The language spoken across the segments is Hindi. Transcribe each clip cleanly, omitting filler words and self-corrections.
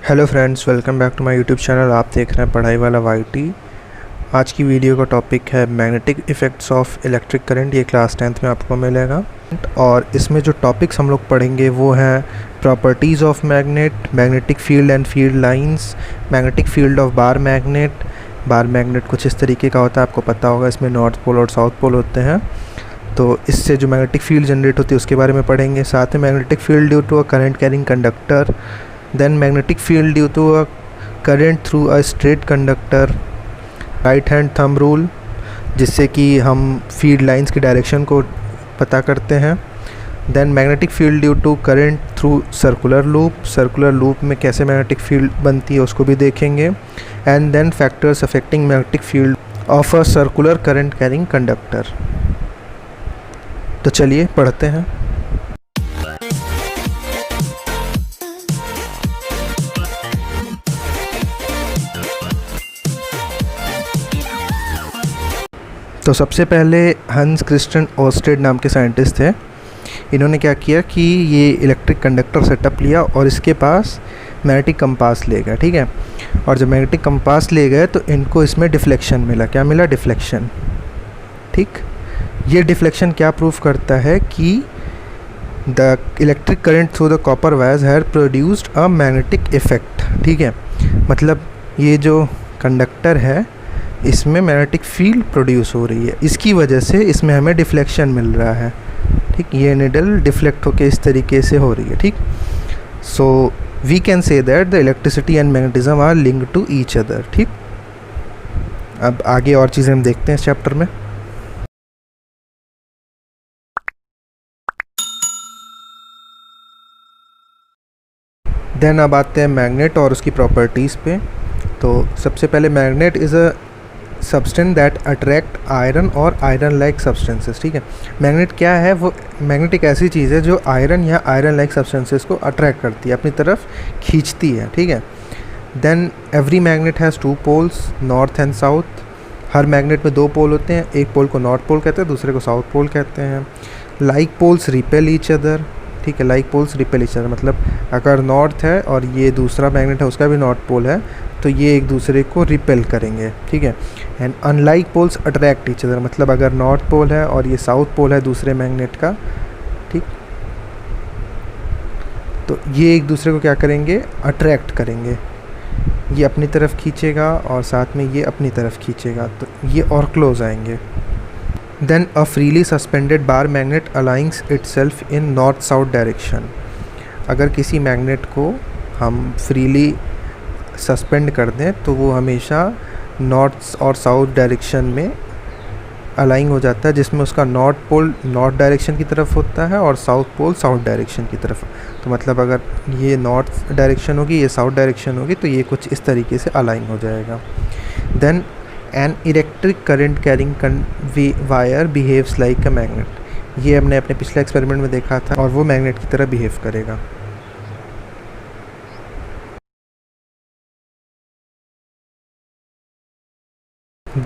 Hello friends, welcome back to my YouTube channel. आप देख रहे हैं पढ़ाई वाला वाईटी। आज की वीडियो का टॉपिक है magnetic effects of electric current. ये क्लास 10th में आपको मिलेगा और इसमें जो टॉपिक्स हम लोग पढ़ेंगे वो हैं properties of magnet, magnetic field and field lines, magnetic field of bar magnet. Bar magnet कुछ इस तरीके का होता है, आपको पता होगा। इसमें नॉर्थ पोल और साउथ पोल होते हैं, तो इससे जो मैग्नेटिक फील्ड जनरेट होती है उसके बारे में पढ़ेंगे। साथ में magnetic field due to a current carrying conductor, then magnetic field due to a current through a straight conductor, right hand thumb rule, जिससे कि हम फील्ड लाइंस की डायरेक्शन को पता करते हैं। then magnetic field due to current through circular loop, circular loop में कैसे magnetic field बनती है उसको भी देखेंगे। and then factors affecting magnetic field of a circular current carrying conductor। तो चलिए पढ़ते हैं। तो सबसे पहले हंस क्रिस्टियन ओर्स्टेड नाम के साइंटिस्ट थे। इन्होंने क्या किया कि ये इलेक्ट्रिक कंडक्टर सेटअप लिया और इसके पास मैग्नेटिक कंपास ले गए, ठीक है। और जब मैग्नेटिक कंपास ले गए तो इनको इसमें डिफ्लेक्शन मिला। क्या मिला? डिफ्लेक्शन, ठीक। ये डिफ्लेक्शन क्या प्रूफ करता है कि the electric current through the copper wires had produced a magnetic effect, ठीक है। मतलब ये जो कंडक्टर है इसमें मैग्नेटिक फील्ड प्रोड्यूस हो रही है, इसकी वजह से इसमें हमें डिफ्लेक्शन मिल रहा है, ठीक। ये निडल डिफ्लेक्ट होकर इस तरीके से हो रही है, ठीक। So we can say that the electricity and magnetism are linked to each other, ठीक। अब आगे और चीज़ें हम देखते हैं इस चैप्टर में। देन अब आते हैं मैग्नेट और उसकी प्रॉपर्टीज़ पे। तो सबसे पहले magnet is a substance that attract iron और आयरन लाइक सब्सटेंसेस, ठीक है। मैग्नेट क्या है? वो मैग्नेट एक ऐसी चीज़ है जो आयरन या आयरन लाइक सब्सटेंसेस को अट्रैक्ट करती है, अपनी तरफ खींचती है, ठीक है। Then every magnet has two poles, north and south. हर मैग्नेट में दो पोल होते हैं, एक पोल को नॉर्थ पोल कहते हैं, दूसरे को साउथ पोल कहते हैं। Like poles repel each other, ठीक है। Like poles repel each other मतलब अगर नॉर्थ है और ये दूसरा मैग्नेट है उसका भी नॉर्थ पोल है तो ये एक दूसरे को रिपेल करेंगे, ठीक है। And unlike poles attract each other मतलब अगर नॉर्थ पोल है और ये साउथ पोल है दूसरे मैग्नेट का, ठीक, तो ये एक दूसरे को क्या करेंगे? अट्रैक्ट करेंगे। ये अपनी तरफ खींचेगा और साथ में ये अपनी तरफ खींचेगा, तो ये और क्लोज आएंगे। Then a freely suspended bar magnet aligns itself in north south direction। अगर किसी मैग्नेट को हम फ्रीली सस्पेंड कर दें तो वो हमेशा नॉर्थ और साउथ डायरेक्शन में अलाइन हो जाता है, जिसमें उसका नॉर्थ पोल नॉर्थ डायरेक्शन की तरफ होता है और साउथ पोल साउथ डायरेक्शन की तरफ। तो मतलब अगर ये नॉर्थ डायरेक्शन होगी, ये साउथ डायरेक्शन होगी, तो ये कुछ इस तरीके से अलाइन हो जाएगा। Then an electric current carrying wire behaves like a magnet. ये हमने अपने पिछले एक्सपेरिमेंट में देखा था और वो मैग्नेट की तरह बिहेव करेगा।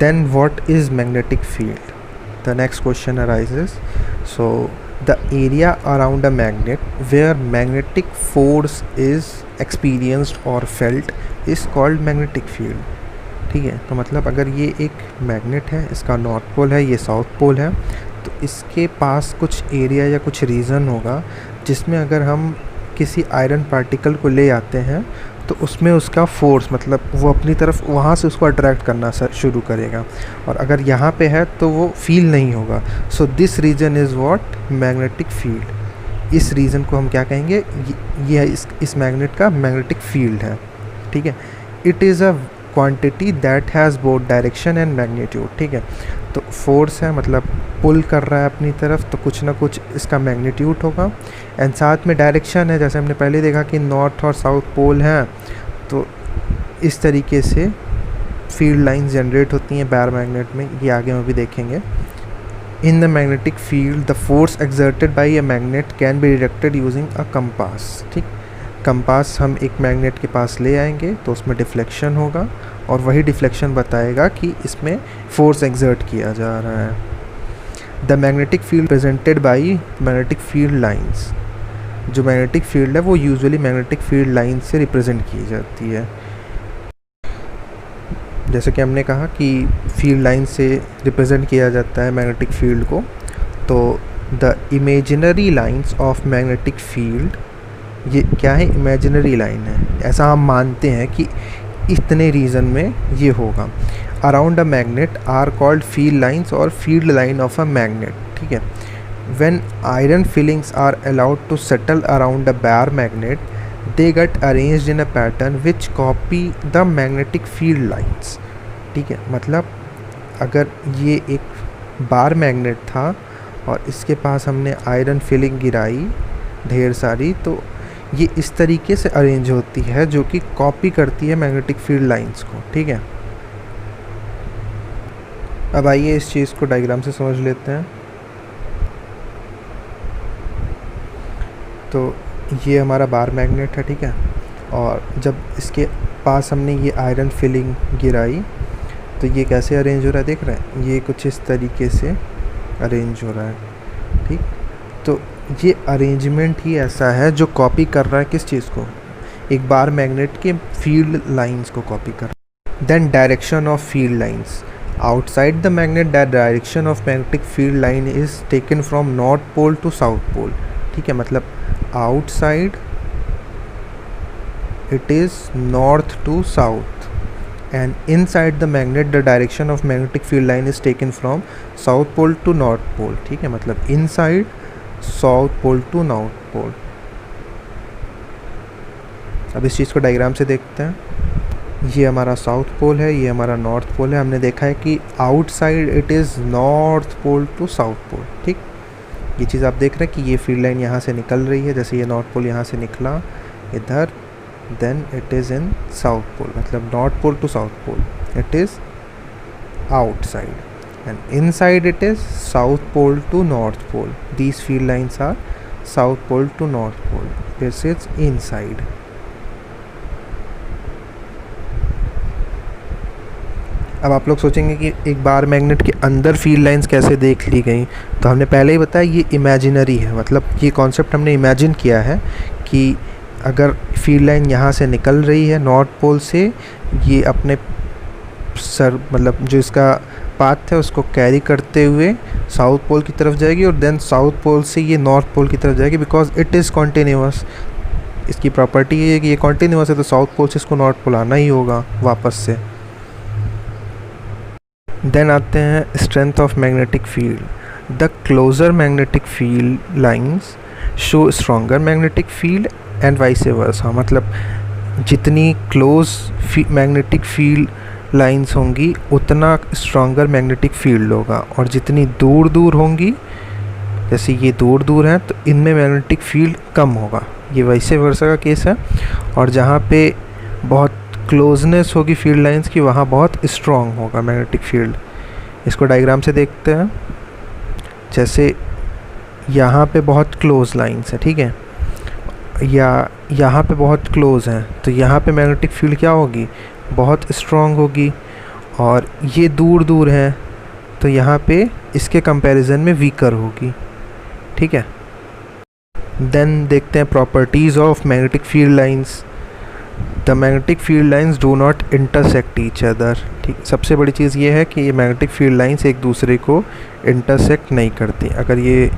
Then what is magnetic field? The next question arises. So the area around a magnet where magnetic force is experienced or felt is called magnetic field, ठीक है। तो मतलब अगर ये एक मैग्नेट है, इसका नॉर्थ पोल है, ये साउथ पोल है, तो इसके पास कुछ एरिया या कुछ रीज़न होगा जिसमें अगर हम किसी आयरन पार्टिकल को ले आते हैं तो उसमें उसका फोर्स मतलब वो अपनी तरफ वहाँ से उसको अट्रैक्ट करना शुरू करेगा, और अगर यहाँ पे है तो वो फील नहीं होगा। So this region is what? Magnetic field. इस रीजन को हम क्या कहेंगे? ये इस मैग्नेट का मैग्नेटिक फील्ड है, ठीक है। It is a quantity that has both direction and magnitude, ठीक है। तो फोर्स है मतलब पुल कर रहा है अपनी तरफ, तो कुछ ना कुछ इसका मैग्नीट्यूड होगा। एंड साथ में डायरेक्शन है, जैसे हमने पहले देखा कि नॉर्थ और साउथ पोल हैं, तो इस तरीके से फील्ड लाइंस जनरेट होती हैं बार मैग्नेट में। ये आगे में भी देखेंगे। In the magnetic field the force exerted by a magnet can be detected using a compass, ठीक। कंपास हम एक मैग्नेट के पास ले आएंगे तो उसमें डिफ्लेक्शन होगा और वही डिफ्लेक्शन बताएगा कि इसमें फोर्स एक्सर्ट किया जा रहा है। The magnetic field presented by magnetic field lines. जो मैग्नेटिक फील्ड है वो यूजुअली मैग्नेटिक फील्ड लाइन से रिप्रेजेंट की जाती है। जैसे कि हमने कहा कि फील्ड लाइन से रिप्रेजेंट किया जाता है मैग्नेटिक फील्ड को, तो the imaginary lines of magnetic field, ये क्या है, इमेजिनरी लाइन है, ऐसा हम मानते हैं कि इतने रीजन में ये होगा। Around a magnet are called field lines और field line of a magnet, ठीक है। When iron filings are allowed to settle around a bar magnet, they get arranged in a pattern which copy the magnetic field lines, ठीक है। मतलब अगर ये एक बार मैग्नेट था और इसके पास हमने आयरन फिलिंग गिराई ढेर सारी, तो ये इस तरीके से अरेंज होती है जो कि कॉपी करती है मैग्नेटिक फील्ड लाइंस को, ठीक है। अब आइए इस चीज़ को डायग्राम से समझ लेते हैं। तो ये हमारा बार मैग्नेट है, ठीक है, और जब इसके पास हमने ये आयरन फिलिंग गिराई तो ये कैसे अरेंज हो रहा है, देख रहे हैं, ये कुछ इस तरीके से अरेंज हो रहा है, ठीक। तो ये अरेंजमेंट ही ऐसा है जो कॉपी कर रहा है किस चीज़ को, एक बार मैग्नेट के फील्ड लाइंस को कॉपी कर रहा है। Then direction of field lines outside the magnet, that direction of magnetic field line is taken from north pole to south pole, ठीक है। मतलब outside it is north to south, and inside the magnet the direction of magnetic field line is taken from south pole to north pole, ठीक है। मतलब inside south pole to north pole. अब इस चीज़ को डायग्राम से देखते हैं। ये हमारा साउथ पोल है, ये हमारा नॉर्थ पोल है। हमने देखा है कि outside it is north pole to south pole, ठीक। ये चीज़ आप देख रहे हैं कि ये फील्ड लाइन यहाँ से निकल रही है, जैसे ये नॉर्थ पोल यहाँ से निकला इधर, then it is in south pole, मतलब north pole to south pole it is outside, and inside it is south pole to north pole. These field lines are south pole to north pole, this is inside. अब आप लोग सोचेंगे कि एक बार मैग्नेट के अंदर फील्ड लाइंस कैसे देख ली गई, तो हमने पहले ही बताया ये इमेजिनरी है, मतलब ये कॉन्सेप्ट हमने इमेजिन किया है कि अगर फील्ड लाइन यहाँ से निकल रही है नॉर्थ पोल से, ये अपने सर मतलब जो इसका पाथ है उसको कैरी करते हुए साउथ पोल की तरफ जाएगी, और देन साउथ पोल से ये नॉर्थ पोल की तरफ जाएगी, बिकॉज इट इज़ कॉन्टीन्यूअस। इसकी प्रॉपर्टी ये है कि ये कॉन्टीन्यूअस है, तो साउथ पोल से इसको नॉर्थ पोल आना ही होगा वापस से। देन आते हैं strength of magnetic field. The closer magnetic field lines show stronger magnetic field and vice versa, मतलब जितनी क्लोज मैग्नेटिक फील्ड लाइंस होंगी उतना स्ट्रॉन्गर मैग्नेटिक फील्ड होगा, और जितनी दूर दूर होंगी, जैसे ये दूर दूर हैं, तो इनमें मैग्नेटिक फील्ड कम होगा। ये वाइस वर्सा का केस है। और जहाँ पे बहुत क्लोजनेस होगी फील्ड लाइंस की, वहाँ बहुत स्ट्रॉन्ग होगा मैग्नेटिक फील्ड। इसको डायग्राम से देखते हैं। जैसे यहाँ पे बहुत क्लोज लाइंस है, ठीक है, या यहाँ पे बहुत क्लोज हैं, तो यहाँ पे मैग्नेटिक फील्ड क्या होगी, बहुत स्ट्रॉन्ग होगी। और ये दूर दूर हैं, तो यहाँ पे इसके कंपैरिजन में वीकर होगी, ठीक है। देन देखते हैं properties of magnetic field lines. The magnetic field lines do not intersect each other, ठीक। सबसे बड़ी चीज़ ये है कि ये मैग्नेटिक फील्ड लाइंस एक दूसरे को इंटरसेक्ट नहीं करती। अगर ये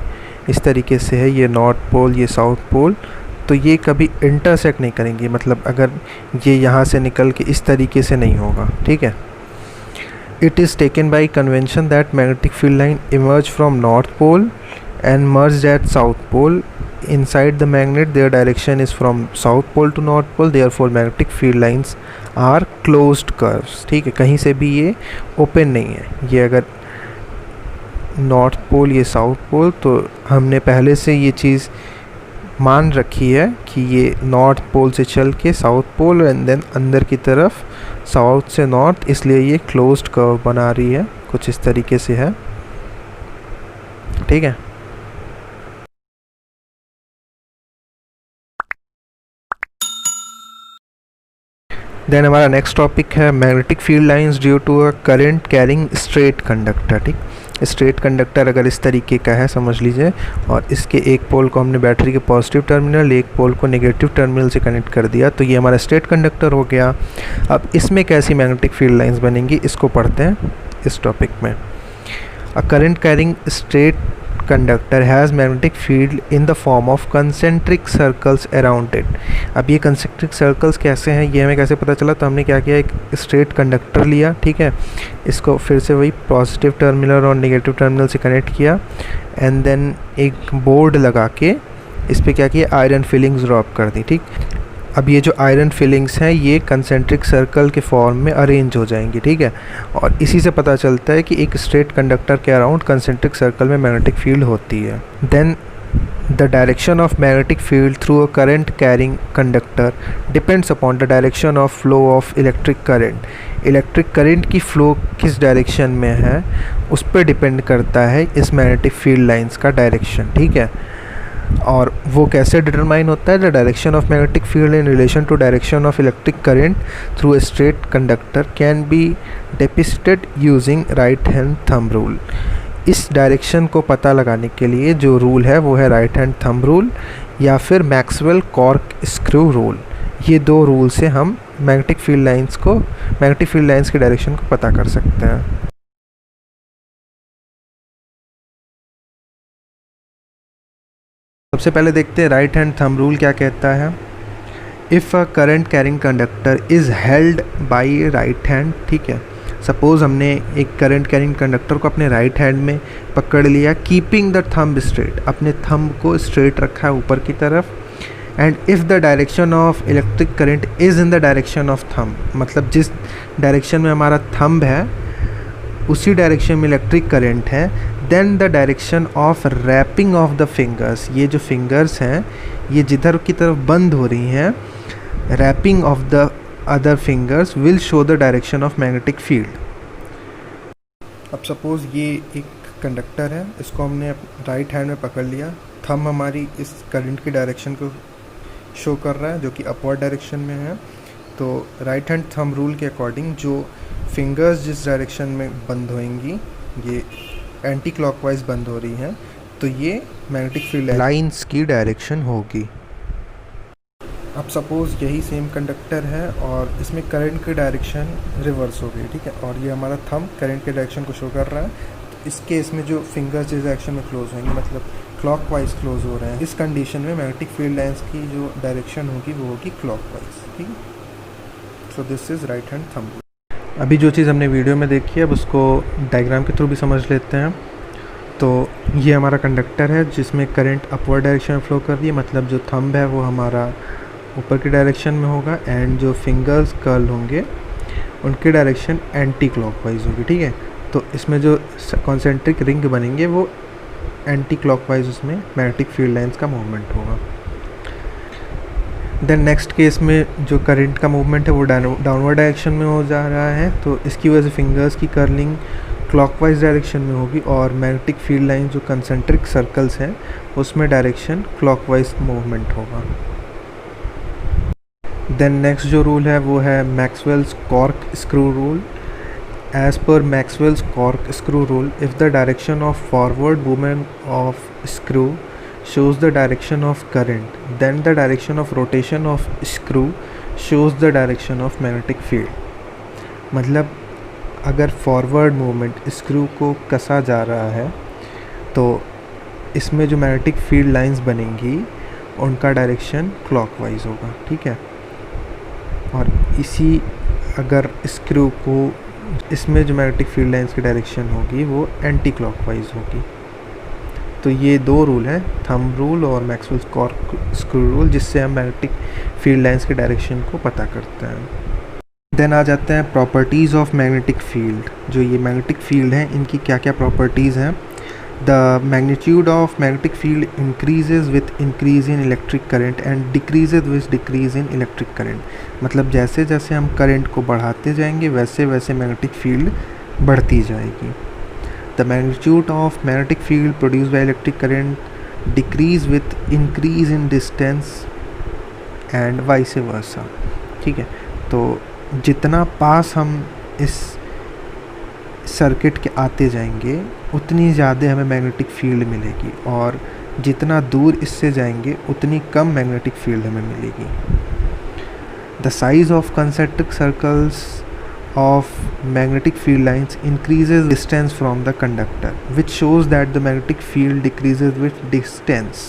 इस तरीके से है, ये नॉर्थ पोल, ये साउथ पोल, तो ये कभी इंटरसेक्ट नहीं करेंगी, मतलब अगर ये यहाँ से निकल के इस तरीके से नहीं होगा, ठीक है। It is taken by convention that magnetic field line emerge from north pole and merge at south pole. Inside the magnet their direction is from south pole to north pole, therefore magnetic field lines are closed curves, ठीक है। कहीं से भी ये ओपन नहीं है। ये अगर नॉर्थ पोल, ये साउथ पोल, तो हमने पहले से ये चीज़ मान रखी है कि ये नॉर्थ पोल से चल के साउथ पोल एंड देन अंदर की तरफ साउथ से नॉर्थ, इसलिए ये क्लोज्ड कर्व बना रही है, कुछ इस तरीके से है, ठीक है। देन हमारा नेक्स्ट टॉपिक है magnetic field lines due to a current carrying straight conductor, ठीक। स्ट्रेट कंडक्टर अगर इस तरीके का है समझ लीजिए, और इसके एक पोल को हमने बैटरी के पॉजिटिव टर्मिनल, एक पोल को नेगेटिव टर्मिनल से कनेक्ट कर दिया, तो ये हमारा स्ट्रेट कंडक्टर हो गया। अब इसमें कैसी मैग्नेटिक फील्ड लाइंस बनेंगी इसको पढ़ते हैं इस टॉपिक में। अ current carrying straight conductor has magnetic field in the form of concentric circles around it। अब ये concentric circles कैसे हैं, ये हमें कैसे पता चला? तो हमने क्या किया, एक स्ट्रेट कंडक्टर लिया, ठीक है, इसको फिर से वही पॉजिटिव टर्मिनल और नेगेटिव टर्मिनल से कनेक्ट किया, एंड देन एक बोर्ड लगा के इस पर क्या किया, आयरन फिलिंग्स ड्रॉप कर दी, ठीक। अब ये जो आयरन फिलिंग्स हैं ये कंसेंट्रिक सर्कल के फॉर्म में अरेंज हो जाएंगी, ठीक है, और इसी से पता चलता है कि एक स्ट्रेट कंडक्टर के अराउंड कंसेंट्रिक सर्कल में मैग्नेटिक फील्ड होती है। Then the direction of magnetic field through a current carrying conductor depends upon the direction of flow of electric current. Electric current की फ्लो किस डायरेक्शन में है उस पर डिपेंड करता है इस मैग्नेटिक फील्ड लाइंस का डायरेक्शन, ठीक है। और वो कैसे डिटरमाइन होता है? The direction of magnetic field in relation to direction of electric current through a straight conductor can be depicted using right hand thumb rule. इस डायरेक्शन को पता लगाने के लिए जो रूल है वो है राइट हैंड थंब रूल या फिर मैक्सवेल कॉर्क स्क्रू रूल। ये दो रूल से हम मैग्नेटिक फील्ड लाइंस की डायरेक्शन को पता कर सकते हैं। सबसे पहले देखते हैं राइट हैंड थंब रूल क्या कहता है। If a current carrying conductor is held by right hand, ठीक है, सपोज़ हमने एक करंट कैरिंग कंडक्टर को अपने राइट हैंड में पकड़ लिया, कीपिंग द थंब स्ट्रेट, अपने थंब को स्ट्रेट रखा है ऊपर की तरफ, and if the direction of electric current is in the direction of thumb, मतलब जिस डायरेक्शन में हमारा थंब है उसी डायरेक्शन में इलेक्ट्रिक करंट है, then the direction of wrapping of the fingers, ये जो फिंगर्स हैं ये जिधर की तरफ बंद हो रही हैं, wrapping of the other fingers will show the direction of magnetic field. अब सपोज़ ये एक कंडक्टर है, इसको हमने राइट हैंड में पकड़ लिया, थंब हमारी इस करंट की डायरेक्शन को शो कर रहा है जो कि अपवर्ड डायरेक्शन में है। तो राइट हैंड थंब रूल के अकॉर्डिंग जो फिंगर्स जिस डायरेक्शन में बंद होएंगी, ये एंटी क्लॉकवाइज बंद हो रही हैं, तो ये मैग्नेटिक फील्ड लाइंस की डायरेक्शन होगी। अब सपोज़ यही सेम कंडक्टर है और इसमें करंट की डायरेक्शन रिवर्स हो गई, ठीक है, और ये हमारा थंब करंट के डायरेक्शन को शो कर रहा है। तो इस केस में जो फिंगर्स जिस डायरेक्शन में क्लोज होंगे, मतलब क्लॉकवाइज क्लोज हो रहे हैं, इस कंडीशन में मैग्नेटिक फील्ड लाइंस की जो डायरेक्शन होगी वो होगी क्लॉकवाइज, ठीक है। So this is right hand thumb rule. अभी जो चीज़ हमने वीडियो में देखी है अब उसको डायग्राम के थ्रू भी समझ लेते हैं। तो ये हमारा कंडक्टर है जिसमें करंट अपवर्ड डायरेक्शन में फ्लो कर रही है, मतलब जो थंब है वो हमारा ऊपर की डायरेक्शन में होगा, एंड जो फिंगर्स कर्ल होंगे उनकी डायरेक्शन एंटी क्लॉकवाइज होगी, ठीक है। तो इसमें जो कॉन्सेंट्रिक रिंग बनेंगे वो एंटी क्लॉकवाइज, उसमें मैग्नेटिक फील्ड लाइंस का मूवमेंट होगा। देन नेक्स्ट केस में जो करंट का मूवमेंट है वो डाउनवर्ड डायरेक्शन में हो जा रहा है, तो इसकी वजह से फिंगर्स की कर्लिंग क्लॉकवाइज डायरेक्शन में होगी और मैग्नेटिक फील्ड लाइन जो कंसेंट्रिक सर्कल्स हैं उसमें डायरेक्शन क्लॉकवाइज मूवमेंट होगा। देन नेक्स्ट जो रूल है वो है Maxwell's cork screw rule. As per Maxwell's cork screw rule, if the direction of forward movement of screw shows the direction of current, then the direction of rotation of screw shows the direction of magnetic field। मतलब अगर फॉरवर्ड मूवमेंट स्क्रू को कसा जा रहा है तो इसमें जो मैग्नेटिक फील्ड लाइंस बनेंगी उनका डायरेक्शन क्लॉकवाइज होगा, ठीक है। और इसी अगर स्क्रू को इसमें जो मैग्नेटिक फील्ड लाइंस की डायरेक्शन होगी वो एंटी क्लॉकवाइज होगी। तो ये दो रूल हैं, थंब रूल और मैक्सवेल्स कॉर्क स्क्रू रूल, जिससे हम मैग्नेटिक फील्ड लाइंस के डायरेक्शन को पता करते हैं। देन आ जाते हैं प्रॉपर्टीज़ ऑफ मैग्नेटिक फील्ड। जो ये मैग्नेटिक फील्ड हैं इनकी क्या क्या प्रॉपर्टीज़ हैं। The magnitude of magnetic field increases with increase in electric current and decreases with decrease in electric current. मतलब जैसे जैसे हम करंट को बढ़ाते जाएंगे वैसे वैसे मैग्नेटिक फील्ड बढ़ती जाएगी। The magnitude of magnetic field produced by electric current decrease with increase in distance and vice versa, ठीक है। तो जितना पास हम इस सर्किट के आते जाएंगे उतनी ज़्यादा हमें मैग्नेटिक फील्ड मिलेगी, और जितना दूर इससे जाएंगे उतनी कम मैग्नेटिक फील्ड हमें मिलेगी. The size of concentric circles of magnetic field lines increases distance from the conductor, which shows that the magnetic field decreases with distance.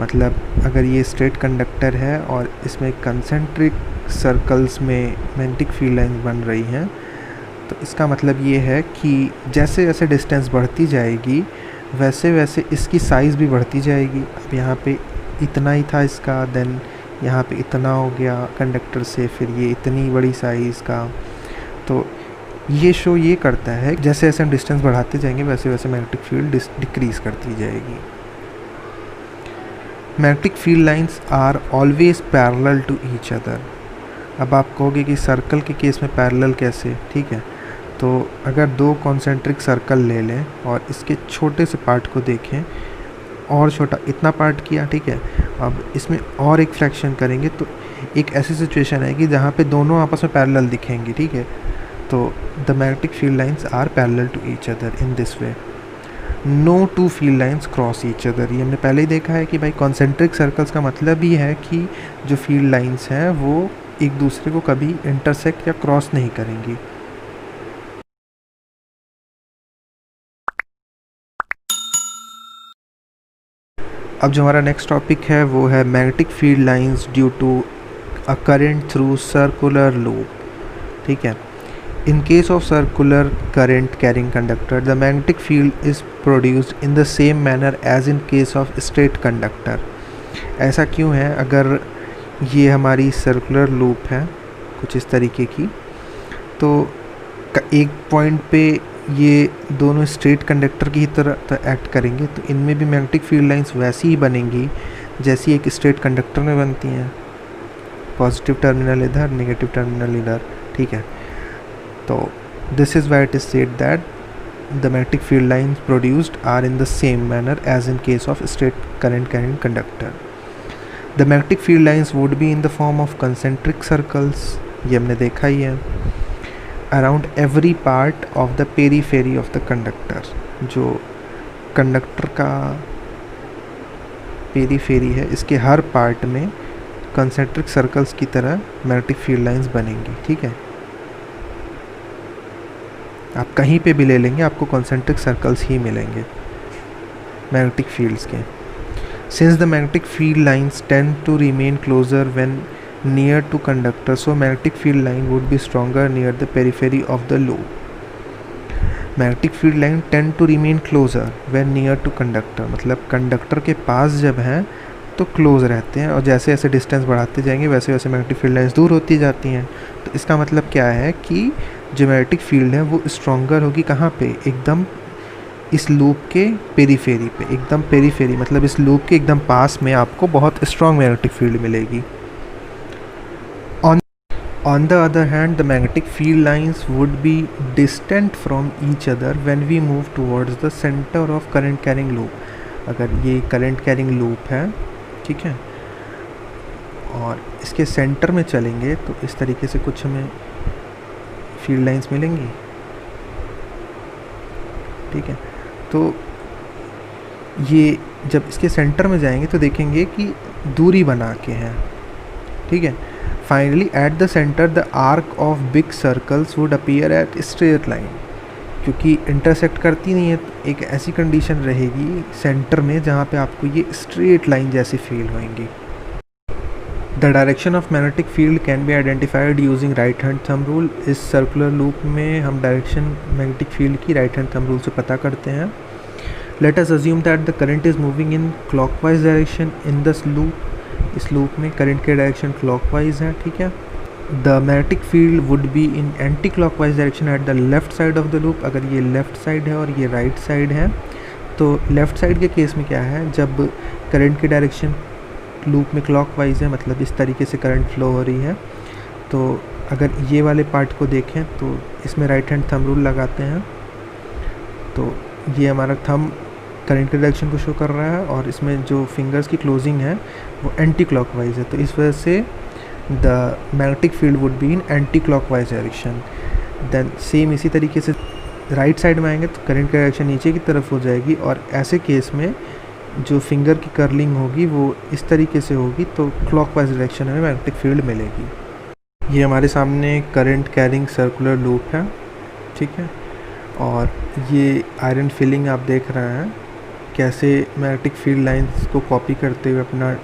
मतलब अगर ये स्ट्रेट कंडक्टर है और इसमें कंसेंट्रिक सर्कल्स में मैग्नेटिक फील्ड लाइंस बन रही हैं, तो इसका मतलब ये है कि जैसे जैसे डिस्टेंस बढ़ती जाएगी वैसे वैसे इसकी साइज़ भी बढ़ती जाएगी. अब यहाँ पे इतना ही था इसका, देन यहाँ पे इतना हो गया कंडक्टर से, फिर ये इतनी बड़ी साइज़ का. तो ये शो ये करता है जैसे जैसे हम डिस्टेंस बढ़ाते जाएंगे वैसे वैसे मैग्नेटिक फील्ड डिक्रीज़ करती जाएगी. Magnetic field lines are always parallel to each other. अब आप कहोगे कि सर्कल के केस में पैरेलल कैसे, ठीक है. तो अगर दो कॉन्सेंट्रिक सर्कल ले लें और इसके छोटे से पार्ट को देखें, और छोटा इतना पार्ट किया, ठीक है. अब इसमें और एक फ्रैक्शन करेंगे तो एक ऐसी सिचुएशन है कि जहाँ पे दोनों आपस में पैरेलल दिखेंगी, ठीक है. तो the magnetic field lines are parallel to each other in this way. No two field lines cross each other. ये हमने पहले ही देखा है कि भाई कॉन्सेंट्रिक सर्कल्स का मतलब ही है कि जो फील्ड लाइंस हैं वो एक दूसरे को कभी इंटरसेक्ट या क्रॉस नहीं करेंगी. अब जो हमारा नेक्स्ट टॉपिक है वो है magnetic field lines due to a current through circular loop, ठीक है. In case of circular current carrying conductor, the magnetic field is produced in the same manner as in case of straight conductor. ऐसा क्यों है? अगर ये हमारी सर्कुलर लूप है कुछ इस तरीके की, तो एक पॉइंट पे ये दोनों स्ट्रेट कंडक्टर की ही तरह एक्ट करेंगे, तो इनमें भी मैग्नेटिक फील्ड लाइंस वैसी ही बनेंगी जैसी एक स्ट्रेट कंडक्टर में बनती हैं. पॉजिटिव टर्मिनल इधर, नेगेटिव टर्मिनल इधर, ठीक है. So this is why it is said that the magnetic field lines produced are in the same manner as in case of straight current carrying conductor. The magnetic field lines would be in the form of concentric circles, ये हमने देखा ही है, around every part of the periphery of the conductor. जो कंडक्टर का पेरीफेरी है इसके हर पार्ट में कंसेंट्रिक सर्कल्स की तरह मैग्नेटिक फील्ड लाइंस बनेंगी, ठीक है. आप कहीं पे भी ले लेंगे आपको कॉन्सेंट्रिक सर्कल्स ही मिलेंगे मैग्नेटिक फील्ड्स के. Since the magnetic field lines tend to remain closer when near to conductor, so magnetic field line would be stronger near the periphery of the loop. Magnetic field line tend to remain closer when near to conductor, मतलब कंडक्टर के पास जब हैं तो क्लोज रहते हैं, और जैसे जैसे डिस्टेंस बढ़ाते जाएंगे वैसे वैसे मैग्नेटिक फील्ड लाइंस दूर होती जाती हैं. तो इसका मतलब क्या है कि जो मैग्नेटिक फील्ड है वो स्ट्रॉन्गर होगी कहाँ पे? एकदम इस लूप के पेरीफेरी पे, एकदम पेरीफेरी मतलब इस लूप के एकदम पास में आपको बहुत स्ट्रॉन्ग मैग्नेटिक फील्ड मिलेगी. On the other hand, the magnetic field lines would be distant from each other when we move towards the center of current carrying loop. अगर ये current carrying loop है, ठीक है, और इसके सेंटर में चलेंगे तो इस तरीके से कुछ हमें फील्ड लाइंस मिलेंगी, ठीक है. तो ये जब इसके सेंटर में जाएंगे तो देखेंगे कि दूरी बना के हैं, ठीक है. Finally at the centre the arc of big circles would appear eight straight line. क्योंकि इंटरसेक्ट करती नहीं है तो एक ऐसी कंडीशन रहेगी सेंटर में जहाँ पे आपको ये स्ट्रेट लाइन जैसी फील होंगी. The direction of magnetic field can be identified using right hand thumb rule. इस सर्कुलर लूप में हम डायरेक्शन मैग्नेटिक फील्ड की राइट हैंड थंब रूल से पता करते हैं. Let us assume that the current is moving in clockwise direction in this loop. इस लूप में करंट के डायरेक्शन क्लॉकवाइज है, ठीक है. The magnetic field would be in anti clockwise direction at the left side of the loop. अगर ये लेफ्ट साइड है और ये राइट साइड है तो लेफ्ट साइड के केस में क्या है, जब करंट की डायरेक्शन लूप में क्लॉकवाइज है मतलब इस तरीके से करंट फ्लो हो रही है, तो अगर ये वाले पार्ट को देखें तो इसमें राइट हैंड थंब रूल लगाते हैं तो ये हमारा थंब करंट की डायरेक्शन को शो कर रहा है और इसमें जो फिंगर्स की क्लोजिंग है वो एंटी क्लॉकवाइज है. तो इस वजह से the magnetic field would be in anti clockwise direction. Then same इसी तरीके से राइट साइड में आएंगे तो करंट की डायरेक्शन नीचे की तरफ हो जाएगी, और ऐसे केस में जो फिंगर की कर्लिंग होगी वो इस तरीके से होगी, तो क्लॉकवाइज डायरेक्शन में मैग्नेटिक फील्ड मिलेगी। ये हमारे सामने करंट कैरिंग सर्कुलर लूप है, ठीक है, और ये आयरन फिलिंग आप देख रहे हैं कैसे मैग्नेटिक फील्ड लाइंस को कॉपी करते हुए अपना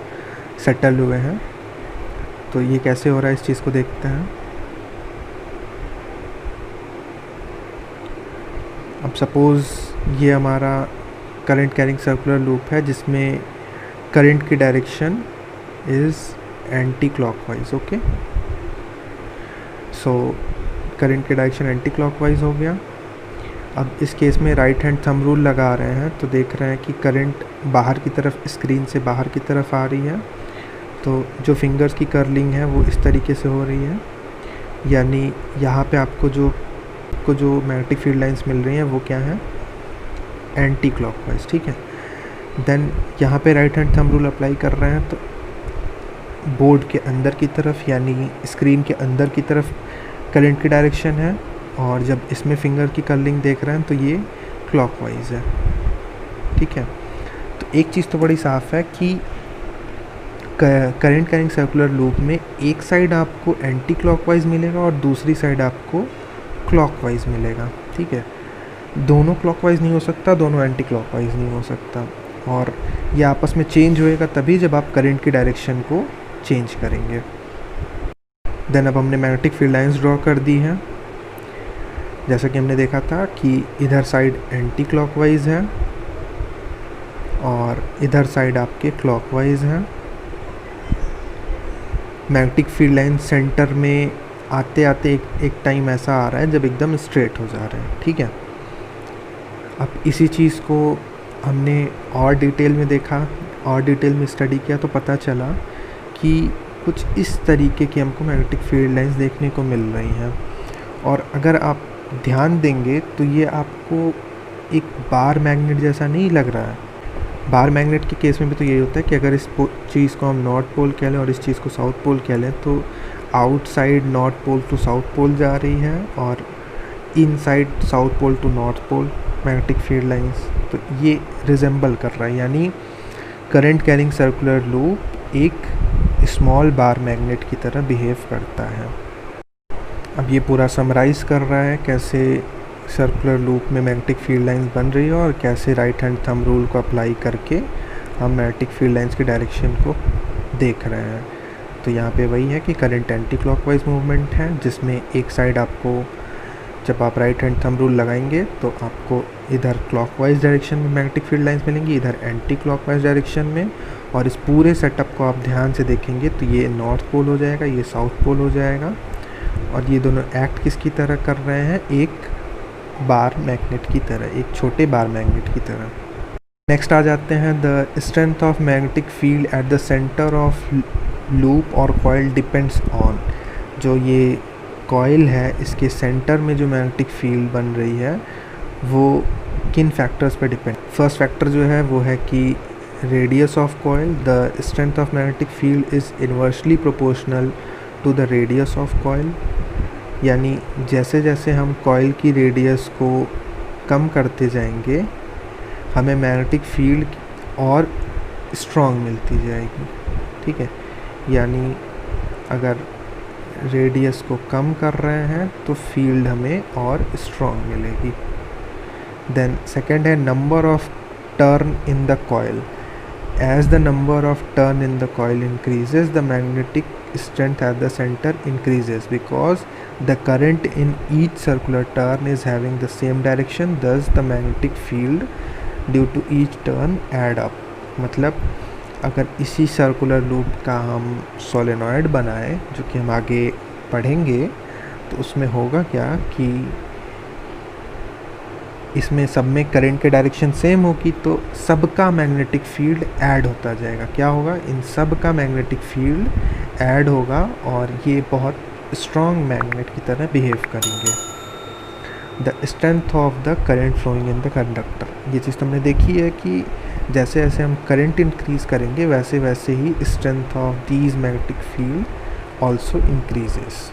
सेटल हुए हैं। तो ये कैसे हो रहा है इस चीज़ को देखते हैं। अब सपोज़ ये हमारा करंट कैरिंग सर्कुलर लूप है जिसमें करंट की direction is anti clockwise. Okay, so current की डायरेक्शन एंटी क्लॉकवाइज हो गया। अब इस केस में राइट हैंड थंब रूल लगा रहे हैं तो देख रहे हैं कि करंट बाहर की तरफ, स्क्रीन से बाहर की तरफ आ रही है, तो जो फिंगर्स की कर्लिंग है वो इस तरीके से हो रही है, यानी यहाँ पे आपको जो मैग्नेटिक फील्ड लाइंस मिल रही हैं वो क्या है, एंटी क्लॉकवाइज, ठीक है। देन यहाँ पे right hand thumb rule apply कर रहे हैं तो बोर्ड के अंदर की तरफ यानी स्क्रीन के अंदर की तरफ करंट की डायरेक्शन है, और जब इसमें फिंगर की कर्लिंग देख रहे हैं तो ये क्लॉकवाइज है, ठीक है। तो एक चीज़ तो बड़ी साफ़ है कि करंट कैरिंग सर्कुलर लूप में एक साइड आपको एंटी क्लॉकवाइज मिलेगा और दूसरी साइड आपको क्लॉकवाइज मिलेगा, ठीक है। दोनों क्लॉकवाइज नहीं हो सकता, दोनों एंटी क्लॉकवाइज नहीं हो सकता, और ये आपस में चेंज होएगा तभी जब आप करंट की डायरेक्शन को चेंज करेंगे। देन अब हमने मैग्नेटिक फील्ड लाइंस ड्रॉ कर दी हैं, जैसा कि हमने देखा था कि इधर साइड एंटी क्लॉकवाइज है और इधर साइड आपके क्लॉकवाइज हैं। मैग्नेटिक फील्ड लाइन सेंटर में आते आते एक टाइम ऐसा आ रहा है जब एकदम स्ट्रेट हो जा रहे हैं, ठीक है। अब इसी चीज़ को हमने और डिटेल में देखा और डिटेल में स्टडी किया तो पता चला कि कुछ इस तरीके की हमको मैग्नेटिक फील्ड लाइंस देखने को मिल रही हैं, और अगर आप ध्यान देंगे तो ये आपको एक बार मैग्नेट जैसा नहीं लग रहा है। बार मैग्नेट के केस में भी तो यही होता है कि अगर इस चीज़ को हम नॉर्थ पोल कह लें और इस चीज़ को साउथ पोल कह लें तो outside north pole to south pole जा रही है और inside south pole to north pole magnetic field lines, तो ये रिजेंबल कर रहा है, यानी करंट कैरिंग सर्कुलर लूप एक स्मॉल बार मैग्नेट की तरह बिहेव करता है। अब ये पूरा समराइज़ कर रहा है कैसे सर्कुलर लूप में मैग्नेटिक फील्ड लाइंस बन रही है और कैसे राइट हैंड थंब रूल को अप्लाई करके हम मैग्नेटिक फील्ड लाइंस की डायरेक्शन को देख रहे हैं। तो यहाँ पे वही है कि करंट एंटी क्लॉकवाइज मूवमेंट है, जिसमें एक साइड आपको जब आप राइट हैंड थंब रूल लगाएंगे तो आपको इधर क्लॉकवाइज डायरेक्शन में मैग्नेटिक फील्ड लाइंस मिलेंगी, इधर एंटी क्लॉकवाइज डायरेक्शन में, और इस पूरे सेटअप को आप ध्यान से देखेंगे तो ये नॉर्थ पोल हो जाएगा, ये साउथ पोल हो जाएगा, और ये दोनों एक्ट किसकी तरह कर रहे हैं, एक बार मैग्नेट की तरह, एक छोटे बार मैग्नेट की तरह। नेक्स्ट आ जाते हैं the strength of magnetic field at the centre of loop और कॉइल डिपेंड्स ऑन। जो ये कॉइल है इसके सेंटर में जो मैग्नेटिक फील्ड बन रही है वो किन फैक्टर्स पर डिपेंड। फर्स्ट फैक्टर जो है वो है कि radius of coil, the strength of magnetic field is inversely proportional to the radius of coil, यानी जैसे जैसे हम कॉइल की रेडियस को कम करते जाएंगे हमें मैग्नेटिक फील्ड और स्ट्रॉन्ग मिलती जाएगी, ठीक है। यानी अगर रेडियस को कम कर रहे हैं तो फील्ड हमें और स्ट्रॉन्ग मिलेगी। देन सेकेंड है number of turn in the coil. As the number of turn in the coil increases, the magnetic strength at the center increases because the current in each circular turn is having the same direction. Thus, the magnetic field due to each turn add up. मतलब अगर इसी सर्कुलर लूप का हम सोलेनॉइड बनाए जो कि हम आगे पढ़ेंगे तो उसमें होगा क्या कि इसमें सब में करंट के डायरेक्शन सेम होगी तो सबका मैग्नेटिक फील्ड ऐड होता जाएगा। क्या होगा, इन सब का मैग्नेटिक फील्ड ऐड होगा और ये बहुत स्ट्रॉन्ग मैग्नेट की तरह बिहेव करेंगे। The strength of the current flowing in the conductor, ये चीज़ तुमने देखी है कि जैसे जैसे हम करंट इंक्रीज करेंगे वैसे वैसे ही strength of these magnetic field also increases.